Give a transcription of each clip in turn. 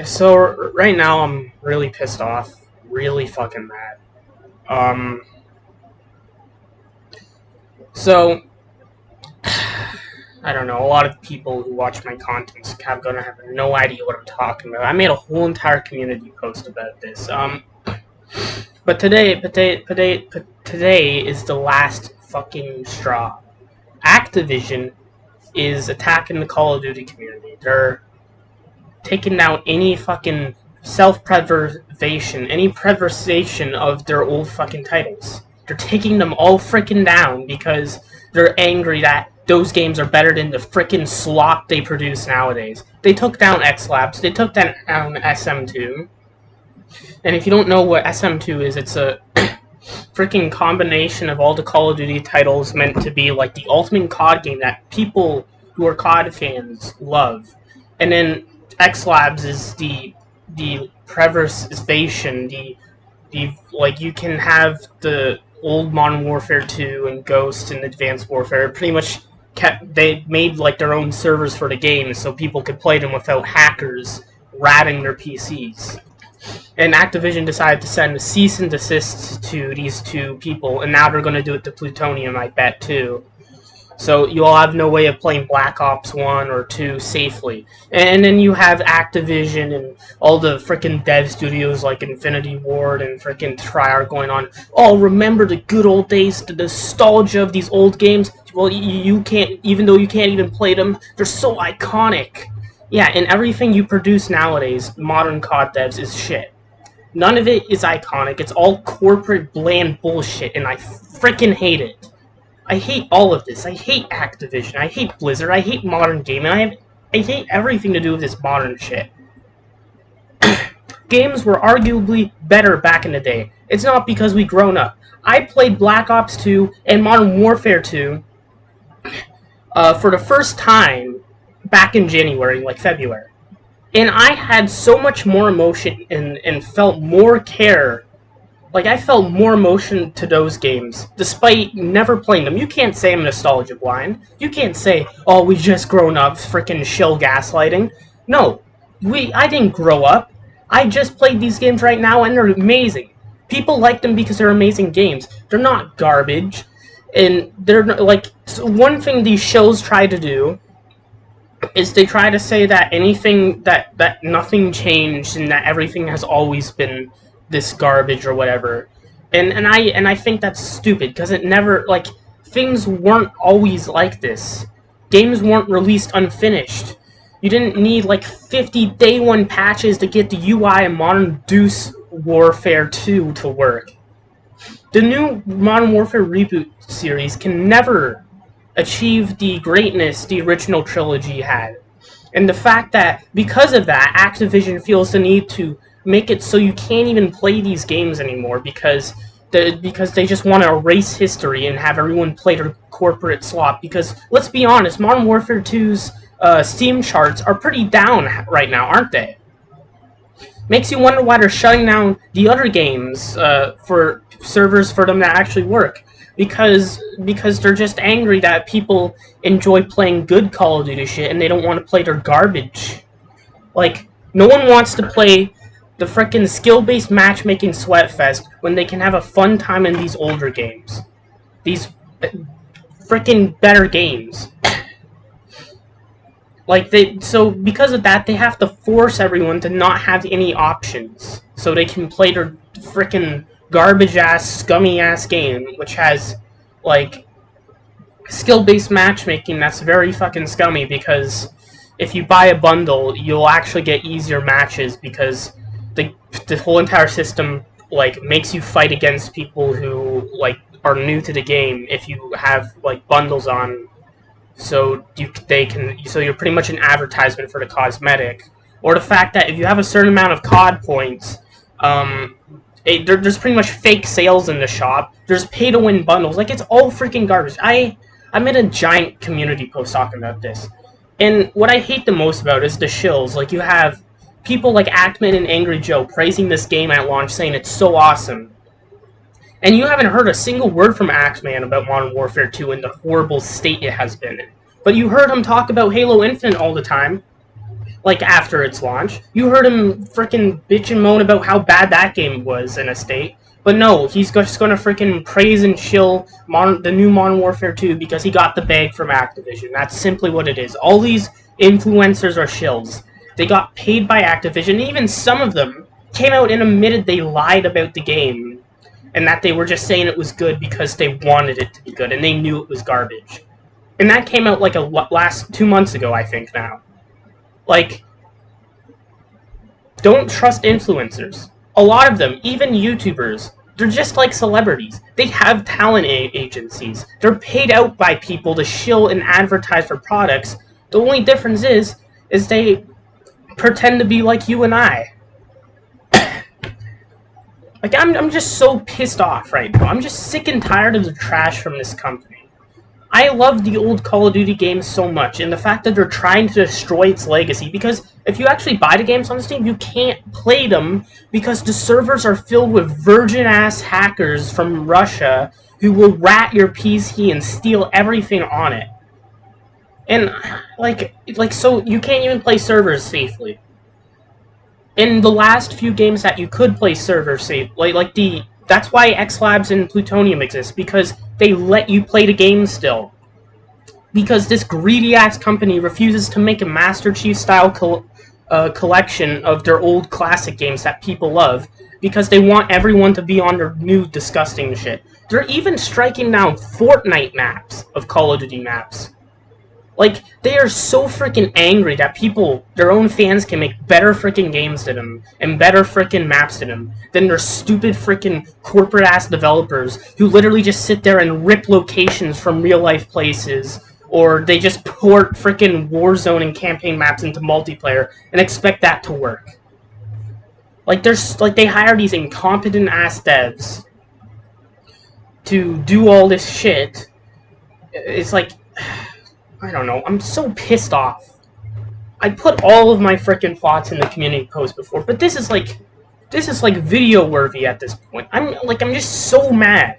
So right now I'm really pissed off, really fucking mad. Um, so I don't know. A lot of people who watch my content have gonna have no idea what I'm talking about. I made a whole entire community post about this. But today is the last fucking straw. Activision is attacking the Call of Duty community. They're taking down any fucking self-preservation, any preservation of their old fucking titles. They're taking them all freaking down because they're angry that those games are better than the freaking slop they produce nowadays. They took down X Labs, they took down SM2, and if you don't know what SM2 is, it's a freaking combination of all the Call of Duty titles meant to be like the ultimate COD game that people who are COD fans love. And then X Labs is the preservation, the like you can have the old Modern Warfare 2 and Ghost and Advanced Warfare pretty much they made like their own servers for the game so people could play them without hackers ratting their PCs. And Activision decided to send a cease and desist to these two people, and now they're going to do it to Plutonium, I bet, too. So you'll have no way of playing Black Ops 1 or 2 safely. And then you have Activision and all the freaking dev studios like Infinity Ward and freaking Treyarch going on, oh, remember the good old days, the nostalgia of these old games? Well, you can't, even though you can't even play them, they're so iconic. Yeah, and everything you produce nowadays, modern COD devs, is shit. None of it is iconic. It's all corporate, bland bullshit, and I freaking hate it. I hate all of this. I hate Activision. I hate Blizzard. I hate modern gaming. I hate everything to do with this modern shit. Games were arguably better back in the day. It's not because we grown up. I played Black Ops 2 and Modern Warfare 2 for the first time back in January, like February. And I had so much more emotion and felt more care. Like, I felt more emotion to those games, despite never playing them. You can't say I'm nostalgia blind. You can't say, oh, we just grown up, freaking shill gaslighting. No, I didn't grow up. I just played these games right now, and they're amazing. People like them because they're amazing games. They're not garbage. And they're, like, one thing these shows try to do is they try to say that that nothing changed and that everything has always been this garbage or whatever, and I think that's stupid because it never, like, things weren't always like this. Games weren't released unfinished. You didn't need like 50 day one patches to get the UI in Modern Deuce Warfare 2 to work. The new Modern Warfare reboot series can never achieve the greatness the original trilogy had. And the fact that, because of that, Activision feels the need to make it so you can't even play these games anymore because they just want to erase history and have everyone play their corporate slop. Because, let's be honest, Modern Warfare 2's Steam charts are pretty down right now, aren't they? Makes you wonder why they're shutting down the other games for servers for them to actually work. Because they're just angry that people enjoy playing good Call of Duty shit and they don't want to play their garbage. Like, no one wants to play the frickin' skill-based matchmaking sweatfest when they can have a fun time in these older games. These frickin' better games. So because of that, they have to force everyone to not have any options so they can play their frickin' garbage-ass, scummy-ass game, which has, like, skill-based matchmaking that's very fucking scummy because if you buy a bundle, you'll actually get easier matches because the whole entire system, like, makes you fight against people who, like, are new to the game if you have, like, bundles on, so you're pretty much an advertisement for the cosmetic. Or the fact that if you have a certain amount of COD points, there's pretty much fake sales in the shop. There's pay-to-win bundles. Like, it's all freaking garbage. I made a giant community post talking about this. And what I hate the most about it is the shills. Like, you have people like Ackman and Angry Joe praising this game at launch, saying it's so awesome. And you haven't heard a single word from Ackman about Modern Warfare 2 and the horrible state it has been in. But you heard him talk about Halo Infinite all the time. like after its launch. You heard him freaking bitch and moan about how bad that game was in a state. But no, he's just gonna freaking praise and chill the new Modern Warfare 2 because he got the bag from Activision. That's simply what it is. All these influencers are shills. They got paid by Activision. Even some of them came out and admitted they lied about the game and that they were just saying it was good because they wanted it to be good and they knew it was garbage. And that came out like last 2 months ago, I think now. Like, don't trust influencers. A lot of them, even YouTubers, they're just like celebrities. They have talent agencies. They're paid out by people to shill and advertise for products. The only difference is they pretend to be like you and I. Like, I'm just so pissed off right now. I'm just sick and tired of the trash from this company. I love the old Call of Duty games so much, and the fact that they're trying to destroy its legacy, because if you actually buy the games on Steam, you can't play them because the servers are filled with virgin-ass hackers from Russia who will rat your PC and steal everything on it. And, so you can't even play servers safely. In the last few games that you could play servers safe, that's why X-Labs and Plutonium exist, because they let you play the game still. Because this greedy-ass company refuses to make a Master Chief-style collection of their old classic games that people love, because they want everyone to be on their new disgusting shit. They're even striking down Fortnite maps of Call of Duty maps. Like, they are so freaking angry that people, their own fans, can make better freaking games to them and better freaking maps to them than their stupid freaking corporate-ass developers who literally just sit there and rip locations from real-life places, or they just port freaking Warzone and campaign maps into multiplayer and expect that to work. Like, they hire these incompetent-ass devs to do all this shit. It's like, I don't know, I'm so pissed off. I put all of my frickin' thoughts in the community post before, but this is like video worthy at this point. I'm just so mad.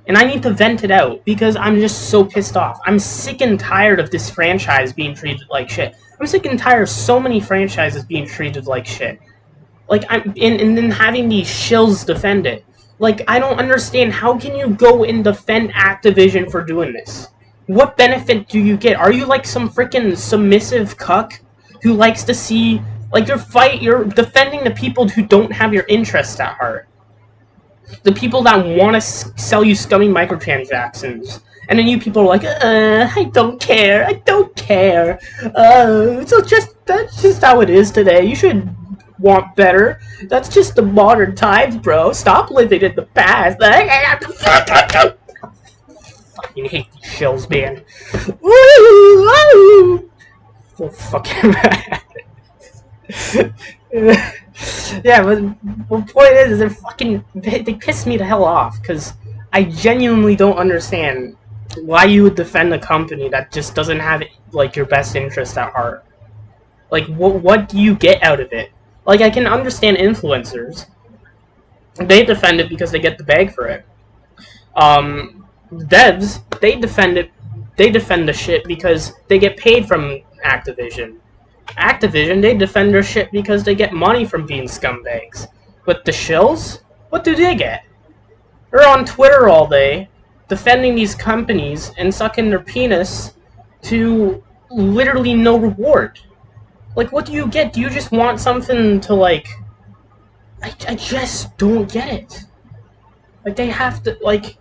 And I need to vent it out because I'm just so pissed off. I'm sick and tired of this franchise being treated like shit. I'm sick and tired of so many franchises being treated like shit. Like, and then having these shills defend it. Like, I don't understand, how can you go and defend Activision for doing this? What benefit do you get? Are you like some freaking submissive cuck who likes to see, like, you're defending the people who don't have your interests at heart. The people that want to sell you scummy microtransactions. And then you people are like, I don't care, that's just how it is today. You should want better. That's just the modern times, bro. Stop living in the past. Fucking hate these shells, man. So fucking mad. Yeah, but the point is they piss me the hell off, because I genuinely don't understand why you would defend a company that just doesn't have, like, your best interest at heart. Like, what do you get out of it? Like, I can understand influencers. They defend it because they get the bag for it. Devs, they defend the shit because they get paid from Activision. Activision, they defend their shit because they get money from being scumbags. But the shills? What do they get? They're on Twitter all day, defending these companies and sucking their penis to literally no reward. Like, what do you get? Do you just want something to, like... I just don't get it. Like, they have to, like...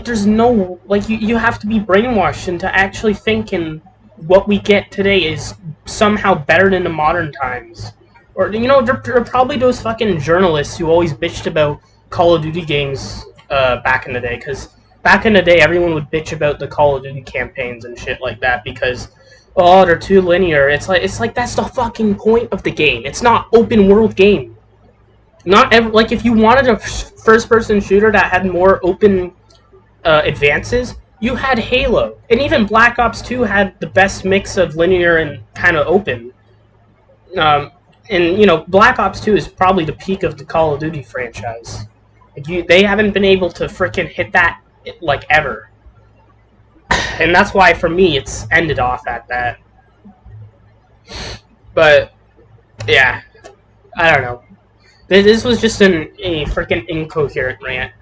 there's no... Like, you have to be brainwashed into actually thinking what we get today is somehow better than the modern times. Or, you know, there are probably those fucking journalists who always bitched about Call of Duty games back in the day, because back in the day everyone would bitch about the Call of Duty campaigns and shit like that because, oh, they're too linear. It's like that's the fucking point of the game. It's not open world game. Like, if you wanted a first-person shooter that had more open advances, you had Halo, and even Black Ops 2 had the best mix of linear and kind of open. And, you know, Black Ops 2 is probably the peak of the Call of Duty franchise. Like, they haven't been able to frickin' hit that, like, ever. And that's why, for me, it's ended off at that. But yeah, I don't know. This was just a freaking incoherent rant.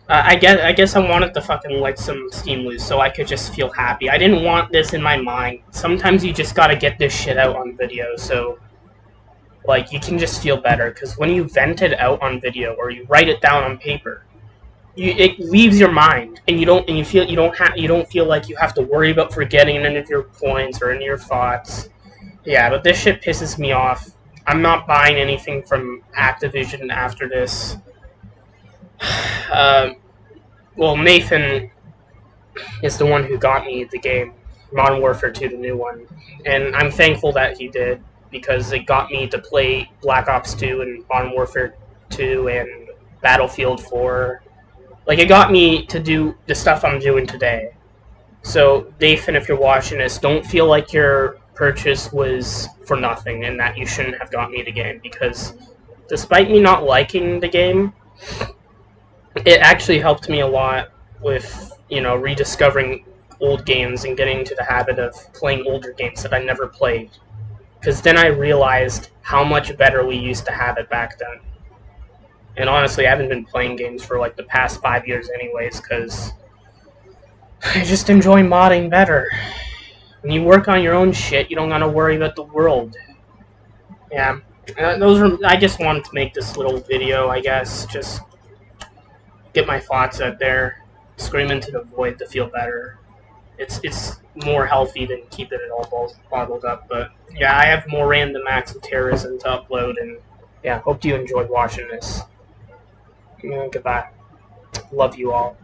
I guess I wanted to fucking let some steam loose so I could just feel happy. I didn't want this in my mind. Sometimes you just gotta get this shit out on video, so like you can just feel better. Because when you vent it out on video or you write it down on paper, it leaves your mind, and you don't feel like you have to worry about forgetting any of your points or any of your thoughts. Yeah, but this shit pisses me off. I'm not buying anything from Activision after this. Um, well, Nathan is the one who got me the game, Modern Warfare 2, the new one, and I'm thankful that he did because it got me to play Black Ops 2 and Modern Warfare 2 and Battlefield 4. Like, it got me to do the stuff I'm doing today. So, Nathan, if you're watching this, don't feel like your purchase was for nothing and that you shouldn't have got me the game, because despite me not liking the game, it actually helped me a lot with, rediscovering old games and getting into the habit of playing older games that I never played. Because then I realized how much better we used to have it back then. And honestly, I haven't been playing games for like the past 5 years anyways, because I just enjoy modding better. When you work on your own shit, you don't gotta worry about the world. Yeah, I just wanted to make this little video, I guess, just get my thoughts out there, scream into the void to feel better. It's more healthy than keeping it all bottled up. But yeah, I have more random acts of terrorism to upload, and yeah, hope you enjoyed watching this. Yeah, goodbye. Love you all.